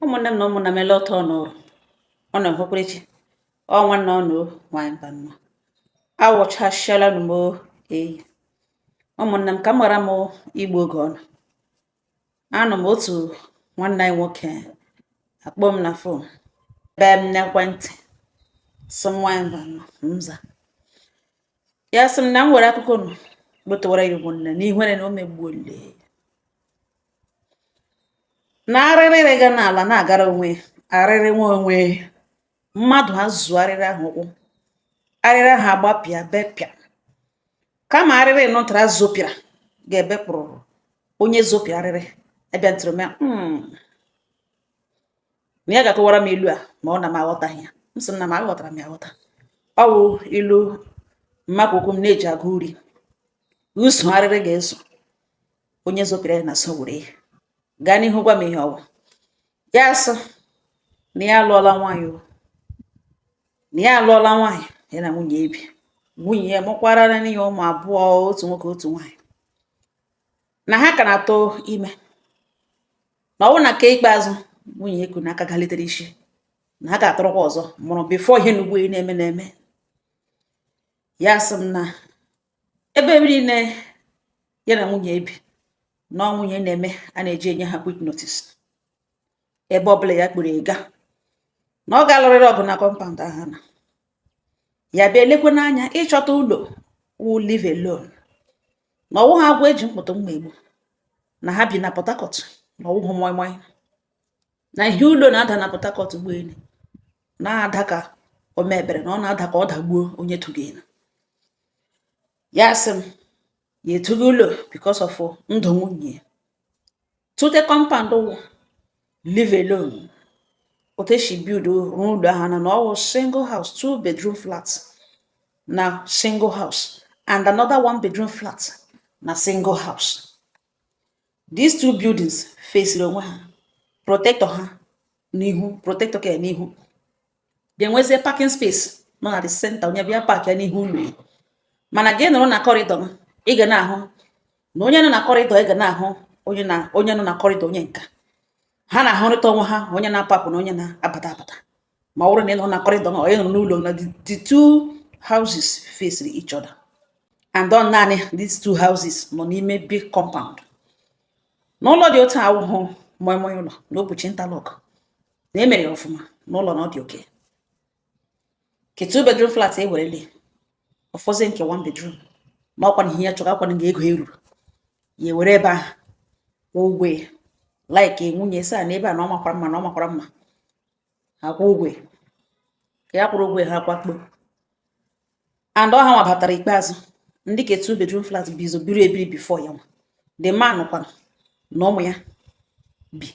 Ụmụnne m na ụmụnna m ele ọtọ n'ụrụ ọ na hụkwarichi ọ nwanne ọnụ nwanyị banụ awụchasịala m eyi ụmụnne m ka m ghara m igbu oge ọnụ anụ m otu nwanne anyị nwoke akpọ m na fon bee m n'ekwentị sị m nwanyị banụ nza ya sị m na m were akụkọ unu gbotowara ya ụmụnne n'ihere na o megbuole na arịrị ga n'ala na-agara onwe arịrị nwa onwe mmadụ ha zụọ arịrị ahụ ụkwụ arịrị ahụ agbapịa bepịa kama arịrị nọtara zopịara ga-ebepụrụ onye zopịa arịrị ebe ntụrụ na ya ga-akọwara m ilu a ma ọ na m aghọtaghị ya m sị na m aghọtara m ya aghọta ọ wụ ilu mmakwa okwu m na-eji agụ uri uso arịrị ga-eso onye zopịara ya na so were ya gaa n'ihu gwa m ihe ọwụ ya sị na ya alụọla nwaanyị na ya alụọla nwaanyị ya na nwunye ebi nwunye ya mụkwarara n'ihe ụmụ abụọ otu nwoke otu nwaanyị na ha ka na-atụ ime na ọwụ na nke ikpeazụ nwunye eku na aka galitere isi na ha ga-atụrụkwa ọzọ mụrụ bifo ihe n'ugbo na-eme ya sị m na ebe niile ya na nwunye ebi na nwunye na-eme a na-eji enye ha quick notice ebe ọbụla ya kpụrụ ega na ọ ga-alụrịrị ọgụ na kọmpaụnd ahụ na ya bịa elekwe n'anya ịchọta ụlọ wụ live alone na ọwụ ha agwa eji mkpụtụ mma egbu na ha bi na Port Harcourt na ọwụhụ moi moi na ihe ụlọ na-ada na Port Harcourt ụgbọelu na-ada ka o mebere na ọ na-ada ka ọ dagbuo onye tụgị ya sị m ya etughị ụlọ because of ndụ nwunye tụte kọmpaụnd wụ live alone ote she build rụọ ụlọ ahụ na ọwụ single house 2 bedroom flat na single house and another 1 bedroom flat na single house. These 2 buildings facing onwe ha protector ha n'ihu protector ka n'ihu ga-enwezie parking space nọ na the center onye bịa park ya n'ihu ụlọ mana gị nọrọ na corridor ị ga na-ahụ na onye nọ na corridor ị ga na-ahụ onye nọ na corridor onye nka ha na-ahụrịta onwe ha onye na-apapụ na onye na-abata abata ma ọ bụrụ na ị nọ na corridor onye nọ n'ụlọ na the 2 houses face each other and on naanị these 2 houses nọ n'ime big compound n'ụlọ dị otu awụhụ moi moi ụlọ n'obuchi interlock na emere ya ọfụma n'ụlọ na ọ dị oke ke 2 bedroom flat ewerele ọfọzie nke 1 bedroom na ọkwa na ihe ya chọrọ akwana ga ego eruru ya were ebe ahụ ụgwọ like nwunye saa na ebe a na ọ makwara mma akwa ụgwọ ka ya kwụrụ ụgwọ ha kwakpo and ọha nwa batara ikpeazụ ndị ke 2 bedroom flat bizo biri ebiri before ya nwa the man kwana na ụmụ ya bi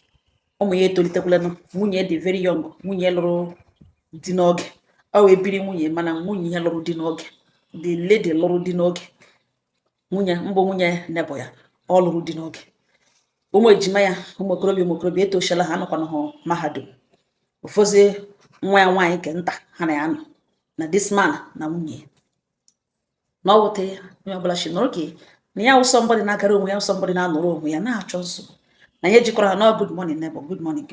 ụmụ ya etolitekwala nwunye dị very young nwunye lụrụ di n'oge ọ wee biri nwunye mana nwunye ya lụrụ di n'oge the lady lụrụ di n'oge nwunye nebo ya ọ lụrụ di n'oge ụmụ ejima ya ụmụ okorobịa etoshala ha nọkwana hụ mahadum ụfọzie nwa ya nwaanyị ke nta ha na ya nọ na this man na nwunye na ọ wụte ya onye ọbụla shi nọrọ ka na ya wụsọ mbọdị na-agara onwe ya wụsọ mbọdị na-anọrọ onwe ya na-achọ nso na ya ejikọrọ ha na good morning neighbor good morning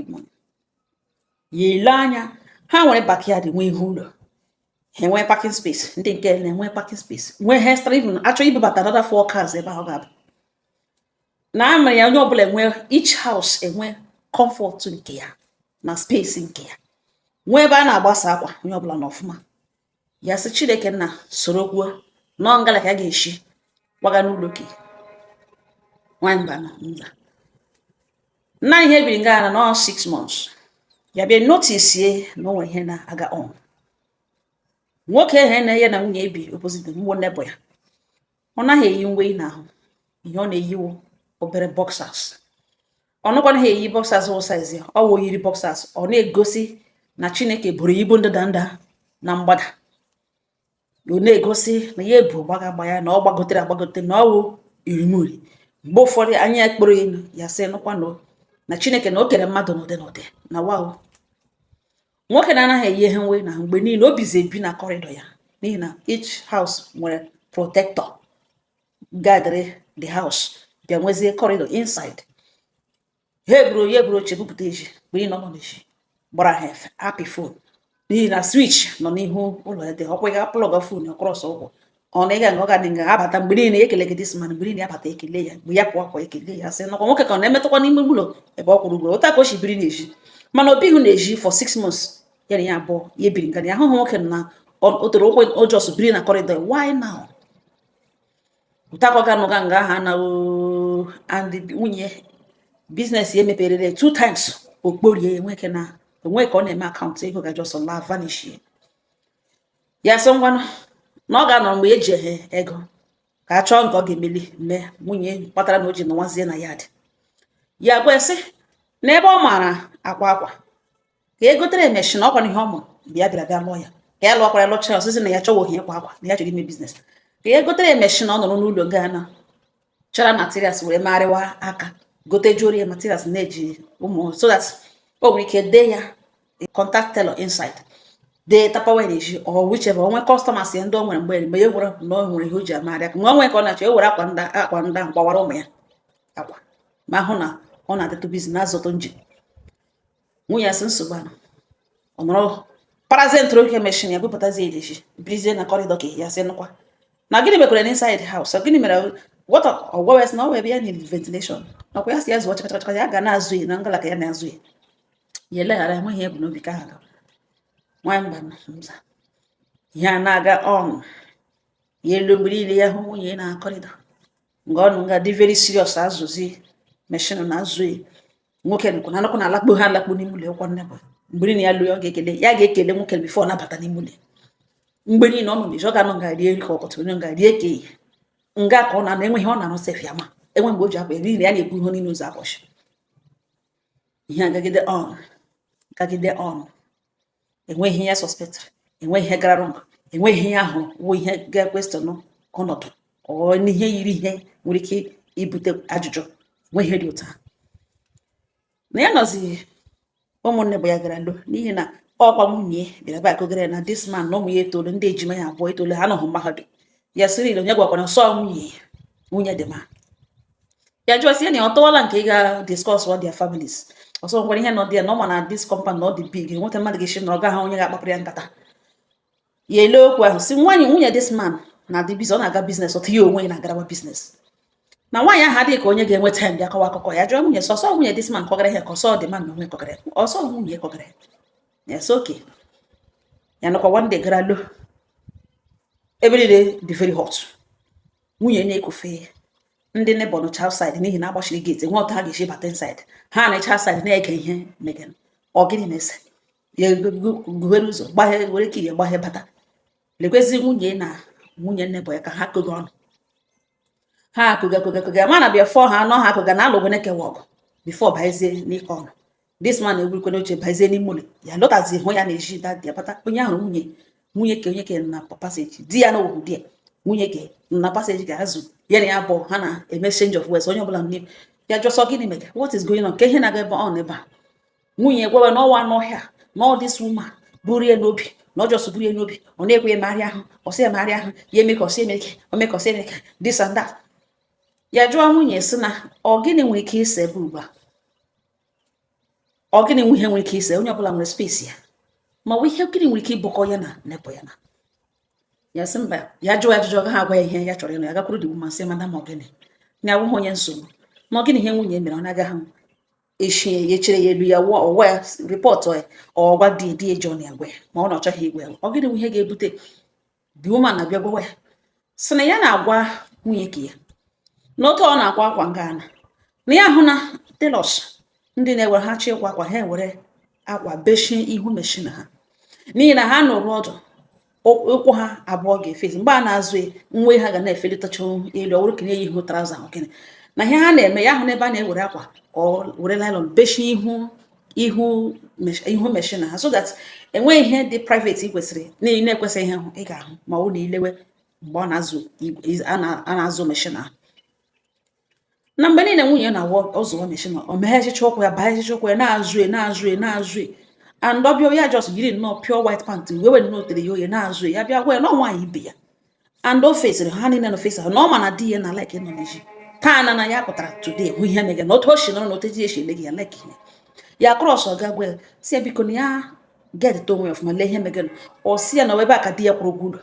ya ele anya ha nwere backyard nwe ihe ụlọ ha enwe parking space ndị nke na-enwe parking space nwee hestra even achọ ibebata another 4 cars ebe ahụ ga-abụ na amere ya onye ọbụla enwe each house enwe comfort nke ya na space nke ya nwee ebe a na-agbasa akwa onye ọbụla na ọfụma ya sị Chineke nna soro kwuo na ngala ka a ga-eshi gbaga n'ụlọ ke nwanyị mba na ihe biri nga na 6 months ya bịa notice na o nwere ihe na-aga on nwoke ihe na ya na nwunye ebi opposite mgbo nebo ya ọ naghị eyi uwe n'ahụ ihe ọ na-eyiwo obere boxers ọ nọkwa naghị eyi boxers wụ size ya ọ wụ yiri boxers ọ na-egosi na Chineke buru ibu ndanda na mgbada ọ na-egosi na ya ebu gbagagba ya na ọ gbagotere na ọ wụ irimuri mgbe ụfọdụ anya ya kpọrọ elu ya sị nụkwa na Chineke na o kere mmadụ n'ụdị na wawo nwoke na-anaghị eyi ihe nwe na mgbe niile obizi ebi na corridor ya n'ihi na each house nwere protector guarding the house bịa nwezie corridor inside he buru ye buru oche bupụta eji mgbe ị nọ n'eji gbara ha efe apị fon n'ihi na switch nọ n'ihu ụlọ ede ọkwa ga plọg fon krọs ụkwụ ọ na ịga nga ọ ga dị nga abata mgbe niile ekele gị dis man mgbe niile abata ekele ya mgbe ya pụọ akwa ekele ya sị nakwa nwoke ka ọ na-emetụkwa n'ime ụlọ ebe ọ kwụrụ ụgwọ ụta ka o si biri n'eji mana o bighị n'eji for 6 months ya na ya abụọ ya biri nga ya ahụhụ nwoke na o tere ụkwụ ojọs biri na kọrịdọ why now ụtakọ ga nụga nga aha na and nwunye biznes ya emeperere 2 times okporie enweke na onwe ka ọ na-eme akaụntụ ego gajọsọ la vanish ya sị ngwanụ na ọ ga-anọ mgbe eji ego ka a chọọ nke ọ ga-emeli mee nwunye kpatara na o ji nọwazie na ya dị ya gwesị n'ebe ọ maara akwa ka egotere meshin ọkwa na ihe ọ mụrụ bịa lụọ ya ka ya lụọkwara lụcha ọsịsị na ya chọwa ịkwa akwa na ya chọrọ ime biznes ka e gotere meshin ọ nọrọ n'ụlọ ga na chara materials were marịwa aka gotejuorie ya materials na-eji ụmụ so that o nwere ike dee ya contact teller inside dee tapawa na-eji or whichever onwe customers ya ndị o nwere mgbe ya nwere na o nwere ihe o ji amarị aka mgbe o nwere ka ọ na-achọ ewere akwa nda gbawara ụmụ ya akwa ma hụ na ọ na-adịtụ biznes na-azụtụ njin nwunye ya sị nsogbu anụ ọ nọrọ parazentro oke meshin ya bupụtazi eji birizie na kọrịdọ ka ya sị nụkwa na gịnị mekwere n'inside house gịnị mere what ọgwawes na ọ wee ya na ventilation nakwa ya si ya zụọ chakachaka ya ga na-azụ ya na ngalaka ya na-azụ ya ya eleghara enweghị ebu n'obi ka ha ga nwamba nza ya na-aga ọnụ ya elu mgbe niile ya hụ nwunye na kọrịdọ nga ọnụ nga dị very serious azụzi meshin na azụ ya nwoke nkwu na anụkwu na alakpu ha alakpu n'ime ụlọ ịkwọ nne bụ mgbe niile ya lụ ya ga-ekele nwoke bifo nabata n'ime ụlọ mgbe niile ọ nọ n'eji ọ ga-anọ nga rie nri ka ọkọtụ onye nga rie ka ihe nga ka ọ na enweghị ọ na-arụ sef ya ma enwe mgbe o ji akwa eri ya na-ebu ihe niile ụzọ abọchị ihe agagide ọnụ enweghị ihe ya sọspetịrị enweghị ihe gara rọng enweghị ihe ahụ wụ ihe ga-ekwesịrị ọnọdụ ọ n'ihe yiri ihe nwere ike ibute ajụjụ enweghị ihe dị ụta na ya nọzi ụmụnne bụ ya gara lo n'ihi na ọkwa nwunye bịara ba akụgara na dis man na ụmụ ya etolu ndị ejima ya abụọ etolu ha nọhụ mahadum ya sịrị ile onye gwakwara sọ nwunye dị ma ya jụọsi ya na ọ tọwala nke ị ga discuss all their families ọsọ nwere ihe nọ dị ya na ọ ma na dis compound na ọ dị big nweta mmadụ ga-esi na ọ gaghị onye ga-akpapụrụ ya nkata ya ele okwu ahụ si nwunye dis man na-adị biznes ọ na-aga biznes ọtụ ya onwe ya na-agarawa biznes na nwaanyị ahụ adịghị ka onye ga-enweta ya bịa kọwa akụkọ ya jụọ nwunye sọsọ nwunye dis man kọgara ya ka ọsọ dị man na onwe kọgara ya ọsọ nwunye kọgara ya so oke ya nọkwa one day gara lo ebe niile dị very hot nwunye na-ekufe ndị neighbor nọcha outside n'ihi na agbachiri gate nwe ọtọ ha ga-esi bata inside ha na-echa outside na-ege ihe megan ọ gịnị na-ese ya gughere ụzọ gbaghe were ka ihe gbaghe bata lekwezi nwunye na nwunye neighbor ya ka ha kogo ọnụ ha akụga mana bịa fọ ha anọ ha akụga na alụgwene kewa ọgụ bifo baezie n'ike ọnụ dis man egwurikwana oche baezie n'ime ụlọ ya lọtazi hụ ya na-eji dadi ya bata onye ahụ nwunye ke na paseji di ya na owu di ya nwunye ke na paseji ga-azụ ya na ya bụ ha na-eme change of words onye ọbụla n'ime ya jọsọ gịnị mega what is going on ka ihe na-aga ebe ọ n'ebe a nwunye gwewe n'ọnwa n'ọhịa na all this woman buru ya n'obi na ọjọsọ buru ya n'obi ọ na-ekwe ya marị ahụ ọsị ya marị ahụ ya eme ka ọsị emeke ome ka ọsị emeke this and that ya jụọ nwunye sị na ọ gịnị nwere ike ise ebe ugbu a ọ gịnị nwe ihe nwere ike ise onye ọbụla nwere space ya ma ọ ihe gịnị nwere ike ịbụkọ ya na nepụ ya na ya sị mba ya jụọ ajụjụ ha agwa ya ihe ya chọrọ ịnụ ya gakwuru dị woman sị mada ma ọ gịnị na awụghị onye nsogbu ma ọ gịnị ihe nwunye mere ọ na-agaghị eshie ya chere ya elu ya ọwa ya rịpọtụ ọgwa dị eji ọnụ ya gwa ya ma ọ na ọchọghị igwe ya ọ gịnị nwe ihe ga-ebute dị woman na-abịa gwawa ya sị na ya na-agwa nwunye ka ya n'oge ọ na-akwa akwa ngana na ya hụ na telos ndị na-ewere ha chi ịkwa akwa ha ewere akwa bechie ihu meshin ha n'ihi na ha nụrụ ọdụ ụkwụ ha abụọ ga-efezi mgbe a na-azụ nwe ha ga na-efelitacha elu ọwụrụ kenye ya ihu traụza ahụ gịnị na ihe ha na-eme ya hụ n'ebe a na-ewere akwa ọ were nylon bechie ihu meshin ha so that enweghị ihe dị private kwesịrị na-ekwesịghị ihe ị ga-ahụ ma ọ na ilewe mgbe ọ na-azụ meshin ahụ na mgbe niile nwunye na-awọ ọzụwa meshin o meghe echicha ụkwụ ya baa echicha ụkwụ ya na-azụ and ọbịa ya just yiri nnọọ pure white pant wewe nnọọ tere ya oye na-azụ ya bịa gwa ya na nwaanyị ibe ya and o fesịrị ha niile na ofesi ha na ọ ma na di ya na like nọ n'eji taa na ya pụtara today hụ ihe mege na otu o shi nọrọ na otu ezi eshi ele gị ya like ya cross ọ ga-agwa si biko na ya get to onwe ọfụma lee ihe mege ọ si ya na ebe a ka di ya kwụrụ ụgwọ ụlọ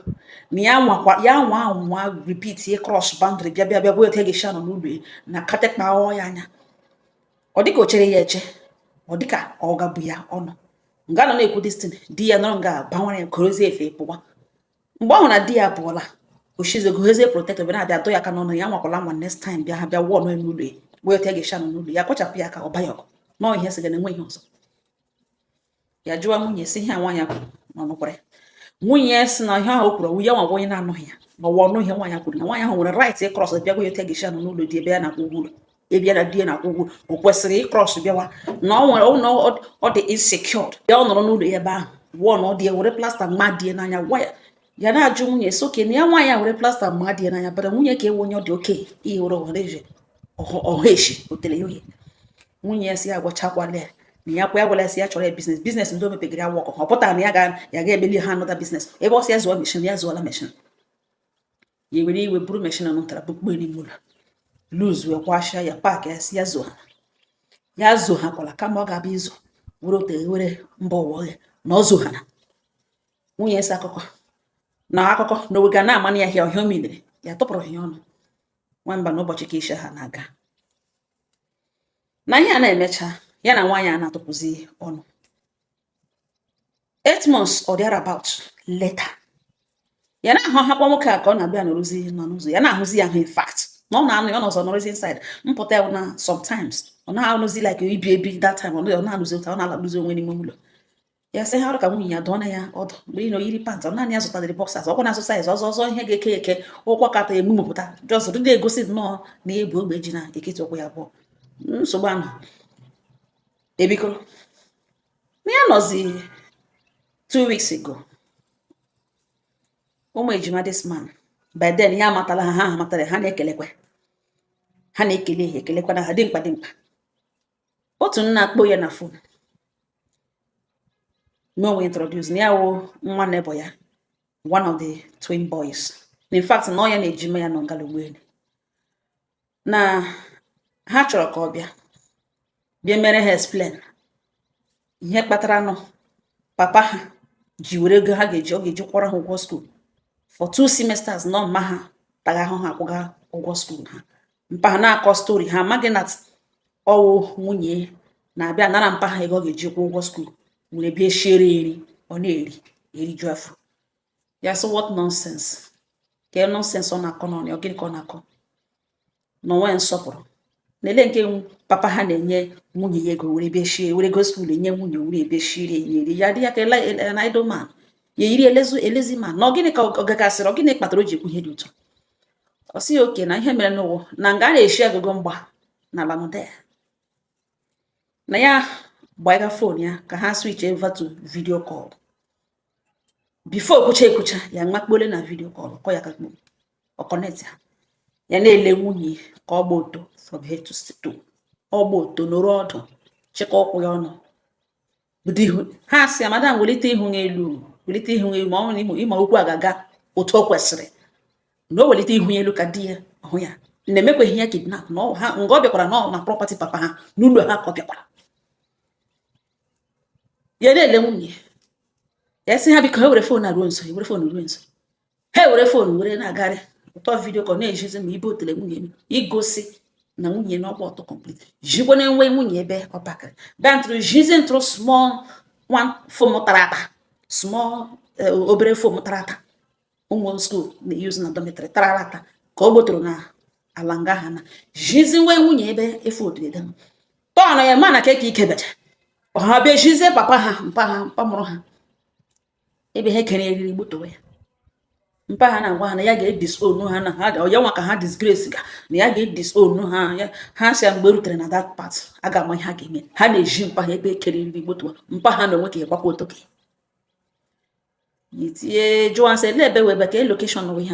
na ya nwa repeat ye cross boundary bịa gwa otu ga-eshi anọ n'ụlọ na katekpa ọ ya anya ọ dịka o chere ya eche ọ dịka ọ ga-bụ ya ọnụ nga nọ na-ekwu destin di ya nọrọ nga banwere korozie efe pụwa mgbe ọ hụrụ na di ya pụọla oshizegohezie protector bịa na-abịa atụ ya aka n'ọnụ ya nwakwala nwa next time bịa ha bịa wụọ nọ n'ụlọ ya wee otu ga-eshi anọ n'ụlọ ya kpochapụ ya aka ọ banye ọgụ nọọ ihe sị ga na-enwe ihe ọzọ ya jụwa nwunye si ihe nwaanyị kwuru na ọnụkwara nwunye si na ihe ahụ o kwuru ya nwa onye na-anụghị ya ma ọwa ọnụ ihe nwaanyị kwuru na nwaanyị ahụ nwere right ịkrọs bịa gwa ya otu ga-eshi anọ n'ụlọ di ebe ya na-akwụ ụgwọ ụlọ ebe ya na di ya na-akwụ ụgwọ o kwesịrị ịkrọs bịawa na ọ nwere ọ dị insecured ya ọ nọrọ n'ụlọ ya ebe ahụ wụọ na ọ dị ya were plasta mma die n'anya gwa ya na-ajụ nwunye soke na ya nwaanyị a were plasta mma die n'anya bara nwunye ka ewe onye ọ dị oke ihe were ọha eshi otere ya ohe nwunye ya si ya agwachakwala ya na ya kwa ya gwara si ya chọrọ ya biznes ndị o mepegara ya wọkọ ọ pụtara na ya ga-ebeli ha anọta biznes ebe ọ si ya zụọ meshin ya zụọla meshin ya were iwe buru meshin nụtara bukpo n'ime ụlọ luz wee kwashia ya paaki ya si ya zo ha kwala kama ọ ga-abịa izu were otere were mba ụwa ọhịa na ọ zohara nwunye esi akụkọ na owega na-amanụ ya hịa ọhịa o milere ya tụpụrụ ya ọnụ nwamba n'ụbọchị ka isha ha na-aga na ihe a na-emecha ya na nwaanyị a na-atụpụzi ọnụ 8 months or thereabout later ya na-ahụ hakwa nwoke a ka ọ na-abịa n'ozi nọ n'ụzọ ya na-ahụzi ya ahụ in fact na ọ na-anụ ya n'ọzọ nọrọzi inside mpụta ya na sometimes ọ na-anụzi like ebi that time ọ na-anụzi ụta ọ na-alakpụzi onwe n'ime ụlọ ya sị ha ọrụ ka nwunye ya dụọ na ya ọdụ mgbe ị na oyiri pant ọ naanị ya zụtadịrị boxers ọkwa na-asụ saiz ọzọ ihe ga-eke eke ụkwụ kata emumụpụta just na-egosi nnọọ na ebu ogbe ji na ekiti ụkwụ ya abụọ nsogbu ahụ ebikoro na ya nọzi 2 weeks ago ụmụ ejima this man by then ya amatala ha amatara ha na-ekelekwa ha na-ekele ha ekelekwa na ha dị mkpa otu nna akpọ ya na fon no introduce na ya wụ nwa nebo ya one of the twin boys in fact na ya na-ejima ya nọ ngala ụgbọelu na ha chọrọ ka ọ bịa mere ha explain ihe kpatara nọ papa ha ji were ego ha ọ ga-eji kwọrọ ha ụgwọ skuul for 2 semesters nọ mma ha taga ahụ ha akwụga ụgwọ skuul ha mpa ha na-akọ stori ha amaghị na ọwụ nwunye na-abịa nara mpa ha ego ọ ga-eji kwụ ụgwọ skuul nwere bịa shiere eri ọ na-eriju afọ ya so what nonsense ke nonsense ọ na-akọ n'ọnụ gịnị ka ọ na-akọ na onwe nsọpụrụ na-ele nke papa ha na-enye nwunye ya ego were bịa shie were ego skuul enye nwunye were bịa shiere eri ya dị ya ka na idol man ya yiri elezi man na gịnị ka ọ gagasịrị ọ gịnị kpatara o ji ekwu ihe dị ụtọ ọ sị oke na ihe mere n'ụwa na nga a na-eshi agụgụ mgba na lanode na ya gbaiga fon ya ka ha switch over to video call before ekwucha ya makpole na video call kọ ya ka kpo ọ connect ya na-ele nwunye ka ọ gba oto from head to toe ọ gba oto nọrọ ọdụ chịkọ ụkwụ ya ọnụ bido ha si madam welite ihu elu ma ọ nwere ịma okwu agaga otu o kwesịrị na o welite ihu elu ka di ya ọhụ ya na-emekweghị ya kidnap na ha nga ọ bịakwara na property papa ha n'ụlọ ha ka ọ bịakwara ya na-ele nwunye ya sị ha biko ha were fon ruo nso ha were fon were na-agarị ụtọ vidio ka ọ na-ejizi ma ibe otele nwunye igosi na nwunye na ọkpa ọtọ complete jikwa na enwe nwunye ebe ọ pakịrị dantụrụ jizi ntụrụ small one fom tara ata small obere fom tara ata ụmụ skuul na-eyuzi na dormitory tara ata ka ọ gbotoro na ala nga ha na jizi nwe nwunye ebe efe odide tọọ na ya ma na keke ike becha ọha bịa jizie papa ha mpa mụrụ ha ebe ha kere eriri gbotowe ya mpa ha na-agwa ha na ya ga-edisown ha na ha ya nwa ka ha disgrace ga na ya ga-edisown ha si ya mgbe rutere na that part a ga-ama ihe ha ga-eme ha na-eji mpa ha ebe kere eriri gbotowe mpa ha na onwe ka ịgbakwa otoke yitie jụọ sị ele ebe webe ka location we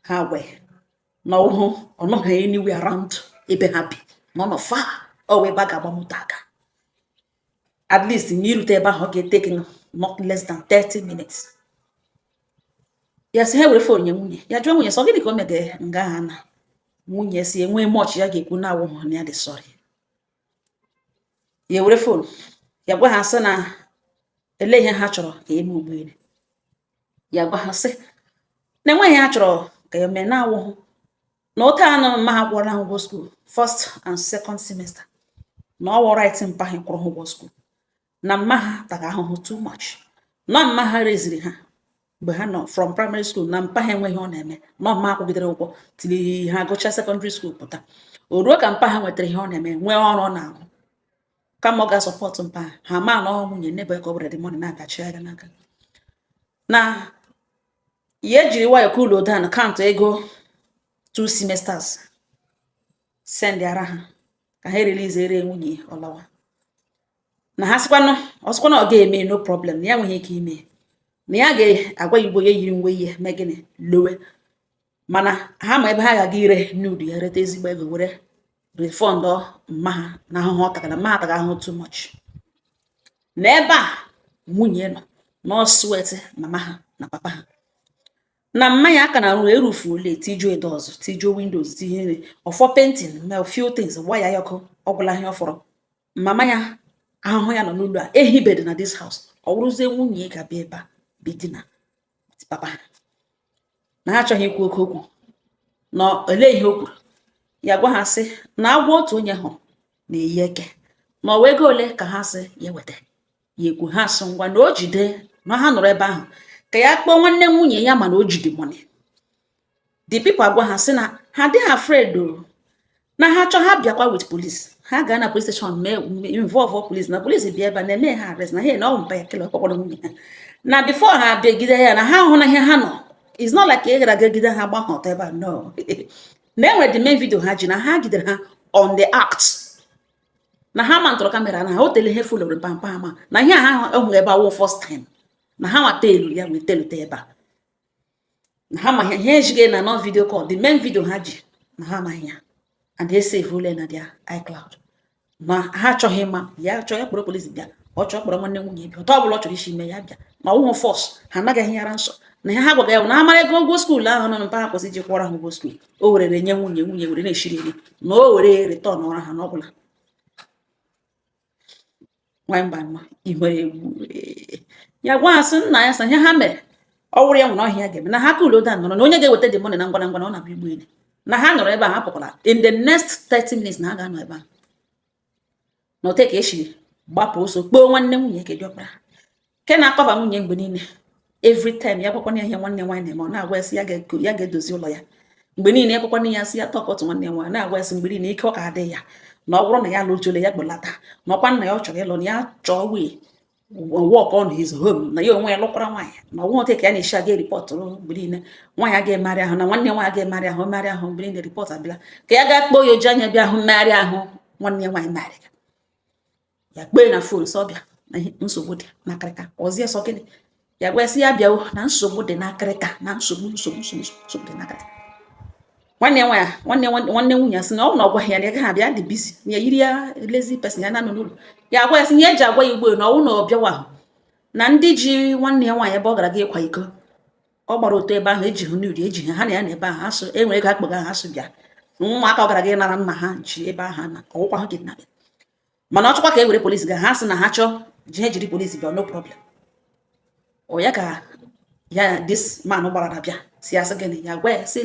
ha wee na ọ nọghị anywhere around ebe ha bi nọ nọ far ọ wee ebe a ga-agba moto aga at least n'irute ebe ahụ ọ ga-etake not less than 30 minutes ya sị ha were fon nye nwunye ya jụọ nwunye sọ gịnị ka o mege nga ha na nwunye si enwe much ya ga-ekwu na awụ na ya dị sorry. Ya were phone ya gwa ha sị na ele ihe ha chọrọ ka eme ụgbọelu. Ya gwa ha sị na enweghị ha chọrọ ka ya mee na awụhụ na ụta anọ mma ha kwụrụ ha ụgwọ school first and second semester na ọwụ right mpa ha kwụrụ ha ụgwọ school na mma ha taga ahụhụ too much na mma ha reziri ha mgbe ha nọ from primary school na mpa ha enweghị ọ na-eme na mma akwụgidere ụgwọ tiri ha gụchaa secondary school pụta o ruo ka mpa ha nwetara ihe ọ na-eme nwee ọrụ ọ na-arụ kama ọ ga-asọpọtụ mpa ha ma na ọ nwunye nebe ka ọ bụrụ dị mọnị na-agachi ya n'aka na ya ejiri nwayọ cool down kaụntụ ego 2 semesters send ara ha ka ha release ere nwunye ọlawa na ha sịkwanụ ọsịkwanụ ọ ga-eme no problem na ya nweghị ike ime na ya ga-agwa igbo ya yiri nwe ihe mee gịnị lowe mana ha ma ebe ha ga-aga ire nude ya reta ezigbo ego were refund mma ha na ahụhụ ọ tagara mma ha taga ahụhụ too much na ebe a nwunye nọ na sweat mama ha na papa ha na mmanya aka na arụ erufu ole tijuo edoors tijuo windows tinyere ọfọ painting ma few things waya ya ọkụ ọgwụla ihe ọfọrọ mama ya ahụhụ ya nọ n'ụlọ a ehibed na this house ọ wụrụzie nwunye ga-abịa ebe a bidina papa ha na ha achọghị ikwu oke okwu na ele ihe o kwuru ya gwa ha sị na agwa otu onye hụrụ na-eyi eke na ọwa ego ole ka ha sị ya weta ya ekwu ha sị ngwa na o jide na ha nọrọ ebe ahụ ka ya kpọọ nwanne nwunye ya mana o jide money. The people agwa ha sị na ha dịghị afraid o na ha chọọ ha bịakwa with police ha gaa na police station mee involve police na police bịa ebe na-eme ha arrest na ha na ọ mpa ya kele ọkpọkpọrọ nwunye ha na before ha bịagide ya na ha hụ na ihe ha nọ it's not like ị gara gagide ha gbahọta ebe a no na enwere the main video ha ji na ha gidere ha on the act na ha ma ntọrọ kamera na ha o tele ihe full of pampa ama na ihe ha hụ ebe awụ first time na ha nwata elu ya wee telute ebe a na ha ma ihe ejige na no video call the main video ha ji na ha ma ya and they save ule na their iCloud na ha chọghị ma ya chọọ ya kpọrọ police bịa ọ chọọ kpọrọ nwanne nwunye bịa ọtọ ọbụla ọ chọrọ isi ime ya bịa ma ụhụ force ha anaghị yara nsọ na ha gwaga ya na amara ego ụgwọ skuul ahụ nọ mpa ha kwụsị iji kwụọrọ ha ụgwọ skuul o were nye nwunye were na-eshiri eri na o were return ọra ha n'ọbụla nwamba mma iwere egwu ya gwa asị nna ya sa ihe ha mere ọ wụrụ ya nwere ọhịa ga-eme na ha kulo dan nọrọ na onye ga-eweta the money na ngwa ọ na-abịa igbo ile na ha nọrọ ebe a ha pụkwara in the next 30 minutes na ha ga-anọ ebe a na ote ka eshiri gbapụ ụsọ kpoo nwanne nwunye ke diọkpara ke na-akọba nwunye mgbe niile every time ya gwakwana ihe nwanne nwaanyị ma ọ na-agwa esi ya ga-edozi ụlọ ya mgbe niile ya gwakwana ya si ya tọkọtụ nwanne nwaanyị na-agwa esi mgbe niile ike ọ ka adị ya na ọ bụrụ na ya lụjole ya kpọlata na ọkwa nna ya ọ chọrọ ịlụ na ya chọọ wee work on his home na ya onwe ya lụkwara nwaanyị na ọgwụ ote ka ya na-eshi aga ripọtụrụ mgbe niile nwaanyị aga emarị ahụ na nwanne nwaanyị aga emarị ahụ marị ahụ mgbe niile ripọt abịala ka ya gaa kpọọ ya oji anya bịa ahụ mmegharị ahụ nwanne nwaanyị marị ya kpee na fon sọ bịa na nsogbu dị n'akịrịka ọzie sọ gịnị ya gwasị ya bịawo na nsogbu dị n'akịrịka na nsogbu dị n'akịrịka nwanne nwunye asị na ọ na ọgwa ya na ya abịa dị busy ya yiri ya lazy person ya na nọ n'ụlọ ya gwa ya sị ya eji agwa ya ugbo na ọwụ na ọbịawa ahụ na ndị ji nwanne ya nwaanyị ebe ọ gara gị ịkwa iko ọ gbara otu ebe ahụ eji hụ n'uri eji ha na ya na ebe ahụ asụ enwere ego akpọga ha asụ bịa ụmụaka ọ gara gị nara nna ha ji ebe ahụ na ọwụkwa ha gị na mana ọ chọkwa ka e were polisi ga ha sị na ha chọọ ji ha jiri polisi bịa no problem ọ ya ka ya this man gbara bịa si asị gịnị ya gwa ya sị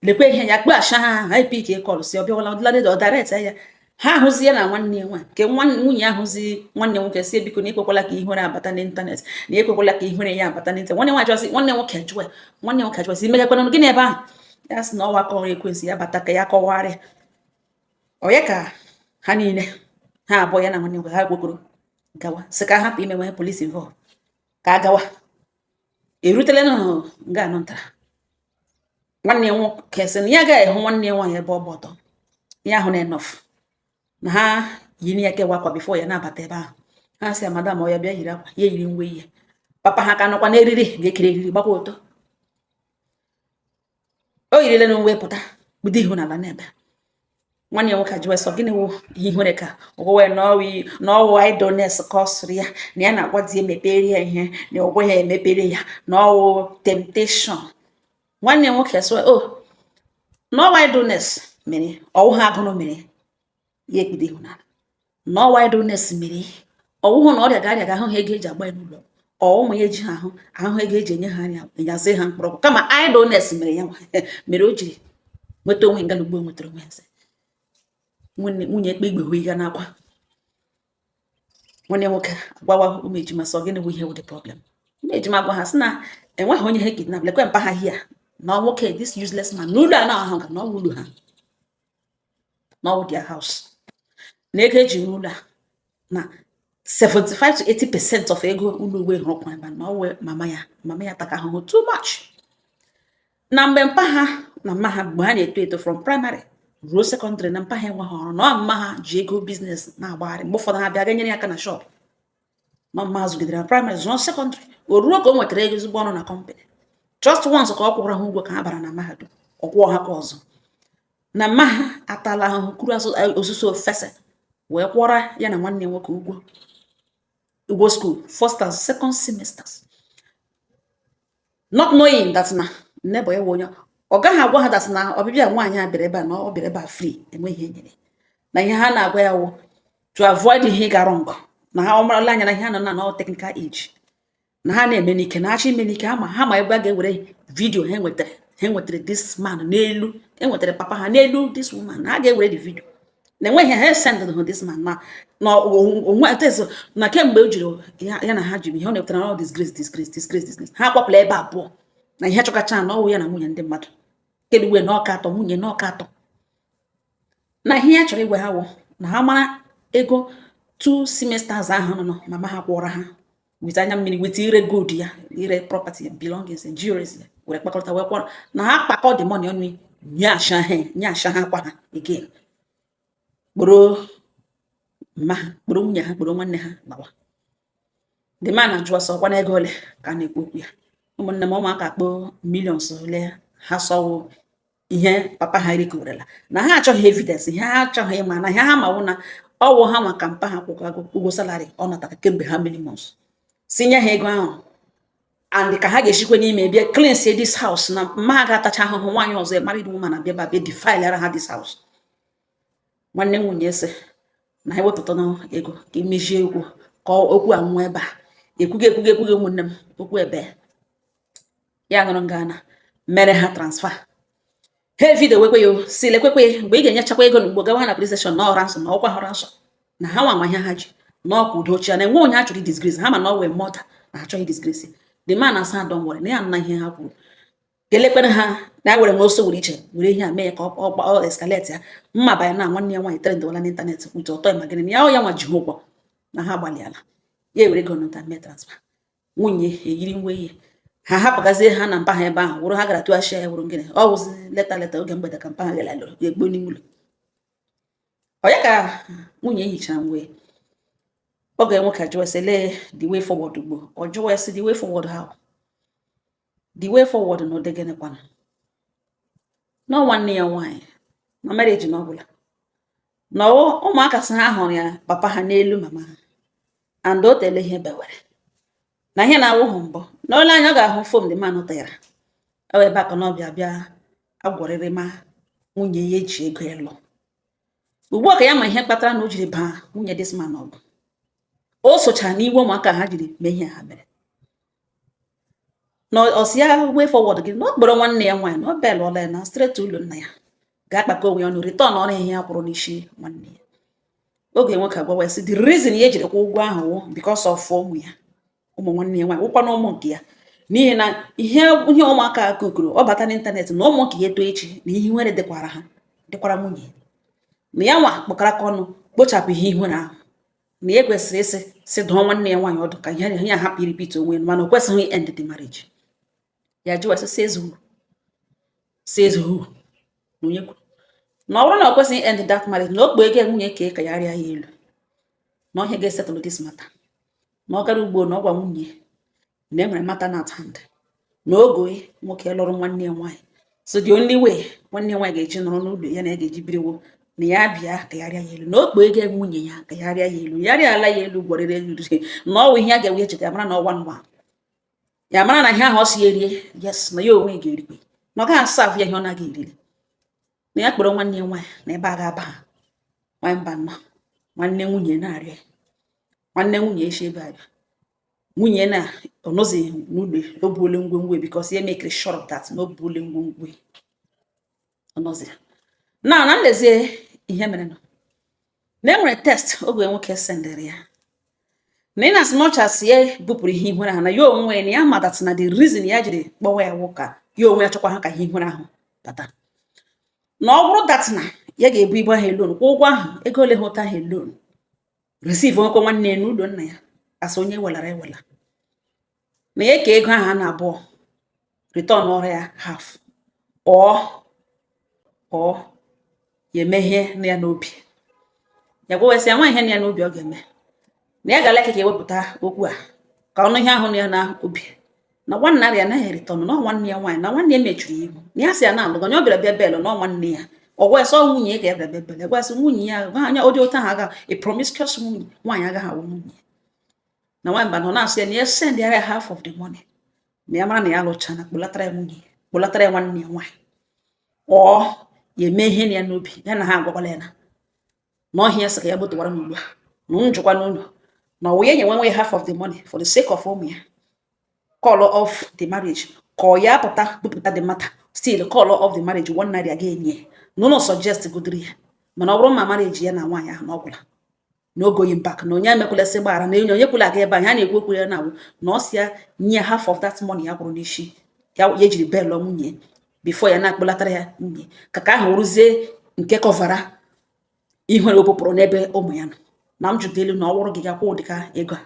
lekwe ihe ya kpasha ha ipk kọlụ si ọbịawala ọdịladị ọdaret ya ha ahụzie na nwanne nwa nke nwunye ahụzi nwanne nwoke si biko na ekwekwala ka ihere abata n'ịntanetị na ekwekwala ka ihere ya abata n'ịntanetị nwanne nwoke ajụwa si megakwana gịnị ebe ahụ ya sị na ọwa kọrọ ekwensị ya bata ka ya kọwarịa onye ka ha niile ha abụọ ya na nwanne nwoke ha gwokoro gawa sị ka hapụ ime nwe polisi involve ka a gawa erutela nga anọ ntara nwanne nwoke sị na ya agaghị ehụ nwanne nwaanyị ebe ọ gba ọtọ ya ahụ na enough na ha yiri ya kewa akwa bifo ya na-abata ebe ahụ ha sị ya madam ọ ya bịa yiri akwa ya yiri ngwe ihe papa ha ka nọkwa n'eriri ga-ekiri eriri gbakwa ụtọ o yirile na uwe pụta bido ihu n'ala n'ebe nwanne nwoke ajụwa sọ gịnị wụ ihere ka owe n'ọwụ idleness ka ọ sụrụ ya na ya na-agwazi emepere ya ihe na ọgwụ ya emepere ya na ọwụ temptation nwanne nwoke sọ no idleness mere ọwụ ha agụrụ mere ya ekpide ịhụnanya no idleness mere ọwụhụ na ọrịa ga-arịa ga-ahụ ha ego eji agba ya n'ụlọ ụmụ ya eji ha ahụ ego eji enye ha anya enyazi ha mkpọrọgwụ kama idleness mere ya mere o jiri nweta onwe nga ugbo nwetara onwe ya nwunye ekpe igbe hụ ihe n'akwa nwanne nwoke agwawa ụmụ ejima sọ gịnị bụ ihe wụ the problem ụmụ ejima gwa ha sị na enweghị onye ha kidnap lekwe mpa ha hia na nwoke this useless man n'ụlọ a na-ahụ ka na ọ ụlọ ha na ọ their house na ego eji n'ụlọ a na 75 to 80% of ego ụlọ uwe rụkwa ebe na ọwe mama ya taka ahụhụ too much na mgbe mpa ha na mma ha mgbe ha na-eto eto from primary ruo secondary na mpa ha enweghị ọrụ na mma ha ji ego biznes na-agbagharị mgbe ụfọdụ ha bịa ga-enyere ya aka na shop na mma ha zụgidere na primary zụọ secondary o ruo ka o nwetara ego ezigbo ọrụ na company just once ka ọ kwụrụ ha ụgwọ ka ha bara na mahadum ọ kwụọ ha ka ọzọ na mma ha atala ahụhụ kuru osuso fese wee kwụọra ya na nwanne nwoke ụgwọ school first and second semesters not knowing that na nebo ya onye ọ gaghị agwa ha that na ọbịbịa nwaanyị a bịara ebe a na ọ bịara ebe a free enweghị ihe nyere na ihe ha na-agwa ya wụ to avoid ihe gara ngọ na ha ọmarala anya na ihe nọ na technical age na ha na-eme n'ike na achọ ime n'ike ha ma ebe a ga-ewere vidio ha enwetara this man n'elu enwetara papa ha n'elu this woman na ha ga-ewere the video na enweghị ha send this man na kemgbe o jiri ya na ha jiri ihe ọ na-ewetara na disgrace ha akpọpụla ebe abụọ na ihe chọkacha na ọwụ ya na nwunye ndị mmadụ kedụ na ọka atọ nwunye na ọka atọ na ihe ya chọrọ igwe ha wụ na ha mara ego 2 semesters ahụ nọ mama ha kwụọra ha wit anya mmiri wit ire gold ya ire property belongings and jewelries were kpakọrọta wee kwọrọ na ha kpakọ the money ọnụ nye asha ha kwa ha again kporo nwunye ha kporo nwanne ha gbawa the man ajụ ọsọ kwa na ego ole ka a na-ekwu okwu ya ụmụnne m ụmụaka kpoo millions ole ha sọwụ ihe papa ha rikowerela na ha achọghị evidence ihe ha achọghị ịma na ihe ha mawụ na ọwụ ha maka mpa ha kwụkwago ụgwọ salary ọ natara kemgbe ha many months si nye ha ego ahụ and ka ha ga-eshikwe n'ime bịa cleanse this house na mma ha ga-atacha ahụhụ nwaanyị ọzọ married woman na bịa bịa defile ha this house nwanne nwunye ese na ha ewepụta ego ka imejie okwu ka okwu anwụ ebe a ekwughị ụmụnne m okwu ebe ya nụrụ ngana mere ha transfer ha video wekwe ya si lekwekwe mgbe ị ga-enyechakwa ego n'ugbo gawa na police station na ọra nsọ na ọkwa họrọ nsọ na ha nwa ihe ha ji na ọkwa udo ochie na enwe onye achọghị disgrace ha ma na ọwee mọta na achọghị disgrace the man asa don were na ya nna ihe ha kwuru kelekpere ha na ya were m oso were iche were ihe a mee ka ọ escalate ya mma banya na nwanne ya nwaanyị trendwala n'ịntanetị kwute ọtọ ma gịnị ya ya nwa ji ha ụgwọ na ha gbalịala ya ewere ego nta mee transfer nwunye eyiri nwe ihe ha hapụgazie ha na mpa ha ebe ahụ wụrụ ha gara tụashia ya wụrụ gịnị ọ wụzi leta oge mgbede ka mpa ha gara lụrụ ya egbo n'ime ụlọ onye ka nwunye hichara mgbe oge nwoke ajụwa sị lee the way forward ugbo ọ jụwa ya sị the way forward how the way forward na ụdị gịnị kwana na nwanne ya nwaanyị na marriage na ọbụla na ụmụaka sị ha hụrụ ya papa ha n'elu mama ha and o tele ihe bewere na ihe na-awụghị mbọ n'ole anya ọ ga-ahụ fom dị mmanụ tara ebe aka na ọbịa bịa agwọrịrị ma nwunye ya eji ego ịlụ ugbu a ka ya ma ihe kpatara na o jiri baa nwunye disman ọgụ o sochara n'iwe ụmụaka ha jiri mee ihe ha mere na ọsị ya way forward gị na ọ kpọrọ nwanne ya nwaanyị na ọ belụọla ya na straight ụlọ nna ya ga-akpakọ onwe ya ọnụ return ọrụ ihe ya kwụrụ n'isi nwanne ya oge nwoke agwawa ya sị the reason ya ejiri kwụ ụgwọ ahụ because of ụmụ ya ụmụ nwanne ya nwaanyị ụkwa na ụmụ nke ya n'ihi na ihe ụmụaka kukuru ọ bata n'ịntanetị na ụmụ nke ya eto echi na ihe nwere dịkwara nwunye na ya nwa kpọkara aka ọnụ kpochapụ ihe ihu ahụ na ya kwesịrị si dụọ nwanne ya nwaanyị ọdụ ka ihe ya hapụ iripit onwe mana o kwesịghị end the marriage ya jụwa says who na onye kwuru na ọ bụrụ na o kwesịghị end that marriage na o kpo ego nwunye ka ya rịa ya elu na ọhịa ga-esettle this matter na ọ gara ugbo na ọ gwa nwunye na enwere mata na at hand na oge nwoke lụrụ nwanne ya nwaanyị so the only way nwanne ya nwaanyị ga-eji nọrọ n'ụlọ ya na ya ga-eji biriwo na ya bịa ka ya rịa ya elu na o kpo ego nwunye ya ka ya rịa ya elu ya rịala ya elu gwarịrị elu na ọwụ ihe a ga-ewe echeta ya mara na ọwa nwa ya mara na ihe ahụ ọ si erie yes na ya onwe ga-erikwe na ọ gaghị asavụ ya ihe ọ na-aga eriri na ya kpọrọ nwanne ya nwaanyị na ebe a ga-aba ha nwaanyị mba nnọọ nwanne nwunye na-arịọ nwanne nwunye echi ebe a nwunye na ọnọzi n'ụlọ o buole ngwongwo because ya make sure of that na o buole ngwongwo ọnọzi na nlezie ihe mere nọ na enwere test oge nwoke sendere ya na in as much as ya bupụrụ ihe ihere ahụ na ya onwe na ya matat na the reason ya jiri kpọwa ya nwoke ya onwe ya chọkwa ha ka ihe ihere ahụ bata na ọ bụrụ dat na ya ga-ebu ibu ahụ elon kwa ụgwọ ahụ ego ole ha ụta ahụ elon receive nwekwa nwanne ya n'ụlọ nna ya asị onye welara ewela na ya ka ego ahụ a na-abụọ return ọrụ ya half ọ ya emeghe na ya n'obi ya gwawesị ya nwa ihe na ya n'obi ọ ga-eme na ya ga-aleke ka ewepụta okwu a ka ọnụ ihe ahụ na ya na obi na nwanne arịa anaghị return na nwanne ya nwaanyị na nwanne ya mechiri ihu na ya sị ya na-alụgo onye ọ bịara bịa belụ na nwanne ya ọgwesọ nwunye ka ya bịara bịa belụ egwesị nwunye ya anya ụdị ụta ahụ aga a promiscuous nwunye nwaanyị agaghị awụ nwunye na nwaanyị mba nọ na-asị ya na ya send ya half of the money na ya mara na ya alụchana kpụlatara ya nwunye kpụlatara ya nwanne ya nwaanyị ya eme ihe na ya n'obi ya na ha agwakwala ya na ọhịa sị ka ya gbotụwara n'ugbu a na njikwa n'ụlọ na ọwụ ya nyenwe half of the money for the sake of ụmụ ya call off the marriage ka ọ ya pụta bupụta the matter still call off the marriage one night ga-enye n'ụlọ suggest godiri ya mana ọ bụrụ ma marriage ya na nwaanyị ahụ na ọgwụla na ogoyi mbak na onye emekwelesị gbara na onye kwula aga ebe anyị a na-ekwu okwu ya na ọ si ya nye half of that money ya kwụrụ n'isi ya ejiri belụ nwunye before ya na-akpụlatara ya nwunye ka ahụ rụzie nke kọvara ihere opụpụrụ n'ebe ụmụ ya nọ na m jụta elu na ọ wụrụ gị gakwụ ụdịka ego a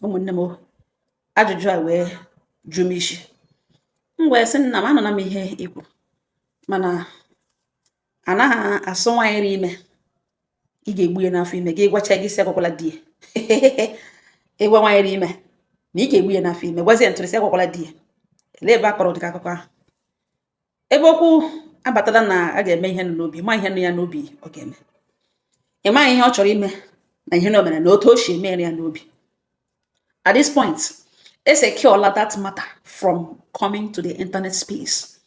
ụmụnne m ajụjụ a wee jụ m isi m wee sị nna m anọ na m ihe ikwu mana anaghị asụ nwaanyị ri ime ị ga-egbu ya n'afọ ime gị gwacha gị si agwakwala di ya ịgwa nwaanyị ri ime na ị ga-egbu ya n'afọ ime gwazie ntụrịsị agwakwala di ya ele ebe a kọrọ ụdịka akụkọ ahụ ebe okwu abatala na a ga-eme ihe nọ n'obi ma ihe nọ ya n'obi ọ ga-eme ị maghị ihe ọ chọrọ ime na ihe na o mere na otu o si emere ya n'obi at this point secure that matter from coming to the internet space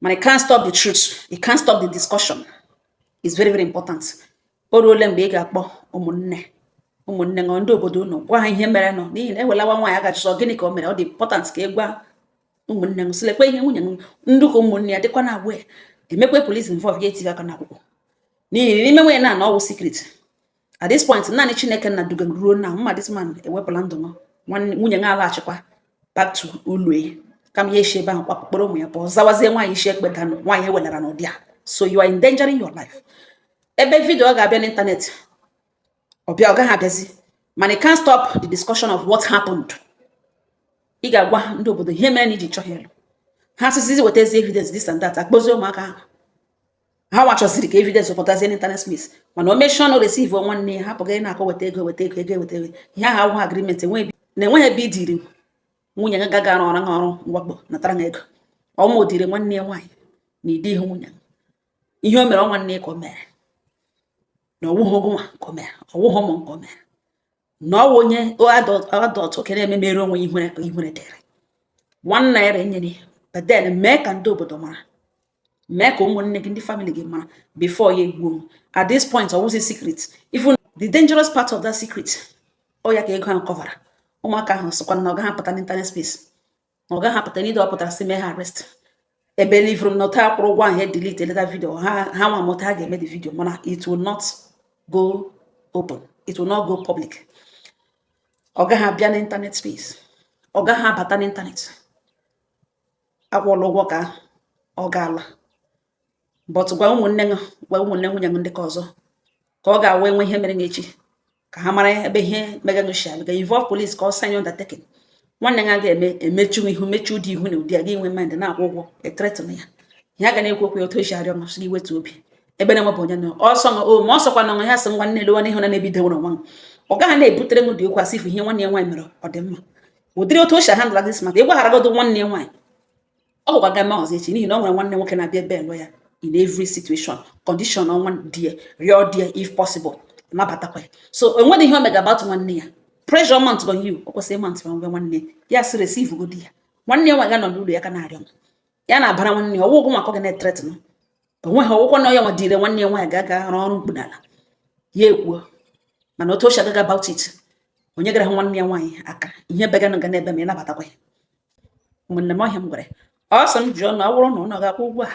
man. It can't stop the truth, it can't stop the discussion. It's very very important. O ruole mgbe ị ga-akpọ ụmụnne nọ ndị obodo nọ gwa ha ihe mere nọ n'ihi na ewelawa nwaanyị agachịsọ gịnị ka o mere ọ dị important ka ị gwa ụmụnne m silekwa ihe nwunye m ndị ka ụmụnne ya dịkwa na agwa emekwe police involve ya etiga aka n'akwụkwọ n'ihi na ime nwunye na ọwụ secret. At this point naanị Chineke na duga ruo na mma this man ewepụla ndụ nọ nwunye ya alaghachikwa back to ụlọ kam ya eshi ebe ahụ kpakpọrọ ụmụ ya pụọ zawazie nwaanyị isi ekpe danụ nwaanyị ewelara n'ụdị a. So you are endangering your life. Ebe video ọ ga-abịa n'ịntanetị ọbịa ọ gaghị abịazi mana it can't stop the discussion of what happened. Ị ga-agwa ndị obodo ihe mere na iji chọọ elu ha sịzizi wetazi evidence this and that akpọzie ụmụaka ahụ ha nwachọziri ka evidence pụtazie n'internet space mana o mechie ọnụ receive nwanne ya hapụghị na-akọ weta ego ihe ahụ ahụ agreement na-enweghị ebe idiri nwunye ya gaga arụ ọrụ mwakpo natara na ego ọma odiri nwanne ya nwaanyị na ịdị ihe nwunye ihe o mere nwanne ya ka o mere na ọwụghị ogonwa ka o mere ọwụghị ụmụ nke o mere na ọwụ onye adọt oke na-eme mere onwe ihere dịrị nwanne ya enyere but then mee ka ndị obodo mara mee ka ụmụnne gị ndị family gị mara before ya egbuo. At this point ọwụzi secret, even the dangerous part of that secret ọ ya ka ego ahụ kọvara. Ụmụaka ahụ sịkwa na ọ gaghị apụta n'internet space na ọ gaghị apụta n'ide ọ pụtara si mee ha arrest ebe livru m nọta akwụrụ ụgwọ ahụ delete later video ha nwa mụta ha ga-eme the video mana it will not go open, it will not go public. Ọ gaghị abịa n'internet space, ọ gaghị abata n'internet. Akwụọla ụgwọ ka ọ gaala but gwa ụmụnne nwunye ndị ka ọzọ ka ọ ga-awa enwe ihe mere n'echi ka ha mara ebe ihe mega social ga involve police ka ọ sign undertaking. Nwanne ya ga-eme emechu ihu mechu dị ihu na ụdị a ga-enwe mind na-akwụ ụgwọ etretin ya ya ga na-ekwu okwu otu esi arịọ masị iwetu obi ebe na-enwebụ onye na ọsọ ma ọsọkwa na ya sị nwanne elu nwanne ihu na na-ebido nwere nwa ọ gaghị na-ebutere m dị okwu asị ifu ihe nwanne ya nwaanyị mere ọ dị mma ụdịrị otu o si handle this matter ịgwagharagodo nwanne ya nwaanyị ọ bụkwa ga-eme ọzọ echi n'ihi na ọ nwere nwanne nwoke na-abịa ebe elo ya in every situation condition ọnwa die rịọ die if possible nabatakwa. So enweghị ihe o mega about nwanne ya pressure mount on you o kwesịrị mount on nwanne ya si receive go di ya nwanne ya nwaanyị nọ n'ụlọ ya ka na-arịọ ya na-abara nwanne ya ọwụgwụ maka ọ ga na-etretịnụ onwe ha ọwụkwọ na ya nwa dịre nwanne ya nwaanyị ga-aga arụ ọrụ mkpunala ya ekwuo mana otu o si agaga about it onye gara hụ nwanne ya nwaanyị aka ihe beganụ ga na-ebe ma ị nabatakwa ya ụmụnne m ọhịa m gwara ọ sị m jụọ na ọ bụrụ na ụnọ ga-akwụ ụgwọ a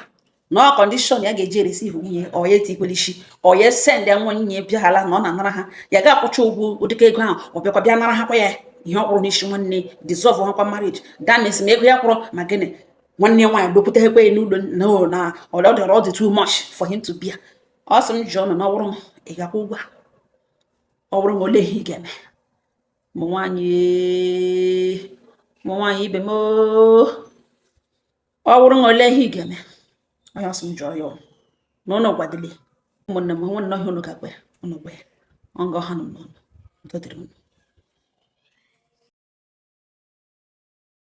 na kọndishọn ya ga-eji eresivu nwunye ọ ya etikwelishi ọ ya send ya nwunye bịaghala na ọ na-anara ha ya ga-akwụcha ụgwọ ụdịka ego ahụ ọ bịakwa bịa nara hakwa ya ihe ọ kwụrụ n'isi nwanne dissolve hakwa marriage damis ma ego ya kwụrụ ma gịnị nwanne ya nwaanyị dokwutekwa ya n'ụlọ na ọ dị too much for him to bịa ọ sị m jụọ na ọ bụrụ ị ga-akwụ ụgwọ ọ bụrụ na ole ihe ị ga-eme ụmụ nwaanyị ibe m ọ bụrụ na ole ihe ị ga-eme onye ọsọ m jụọ ya na ụlọ gwadili ụmụnne m nwanne ọhịa ụnụ ga-agwa ya ụnụ gwa ya ọ nga ọha nọ n'ọnụ ntọ dịrị unu